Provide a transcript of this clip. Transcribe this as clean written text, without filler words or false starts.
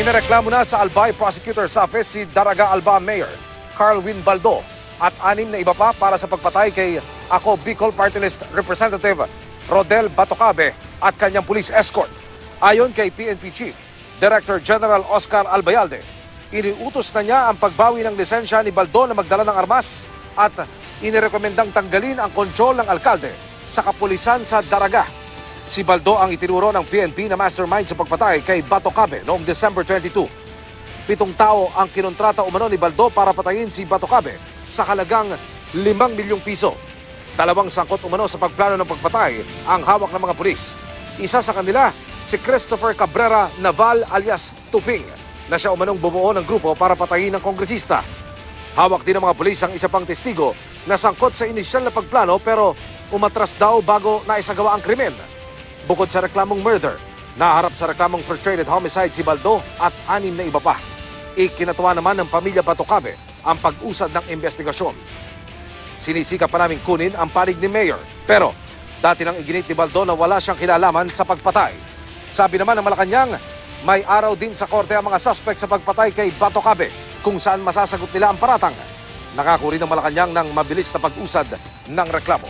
Inireklamo na sa Albay Prosecutor's Office si Daraga Alba Mayor Carl Win Baldo at 6 na iba pa para sa pagpatay kay Ako Bicol Party List Representative Rodel Batocabe at kanyang police escort. Ayon kay PNP Chief Director General Oscar Albayalde, iniutos na niya ang pagbawi ng lisensya ni Baldo na magdala ng armas at inirekomendang tanggalin ang kontrol ng alkalde sa kapulisan sa Daraga. Si Baldo ang itinuro ng PNP na mastermind sa pagpatay kay Batocabe noong December 22. 7 tao ang kinontrata umano ni Baldo para patayin si Batocabe sa halagang 5 milyong piso. 2 sangkot umano sa pagplano ng pagpatay ang hawak ng mga pulis. Isa sa kanila, si Christopher Cabrera Naval alias Tuping, na siya umanong bumuo ng grupo para patayin ng kongresista. Hawak din ng mga pulis ang isa pang testigo na sangkot sa inisyal na pagplano pero umatras daw bago naisagawa ang krimen. Bukod sa reklamong murder, naharap sa reklamong frustrated homicide si Baldo at 6 na iba pa. Ikinatuwa naman ng pamilya Batocabe ang pag-usad ng investigasyon. Sinisika pa namin kunin ang panig ni Mayor, pero dati nang iginit ni Baldo na wala siyang kinalaman sa pagpatay. Sabi naman ng Malacanang, may araw din sa korte ang mga suspect sa pagpatay kay Batocabe kung saan masasagot nila ang paratang. Nakakuri ng Malacanang ng mabilis na pag-usad ng reklamo.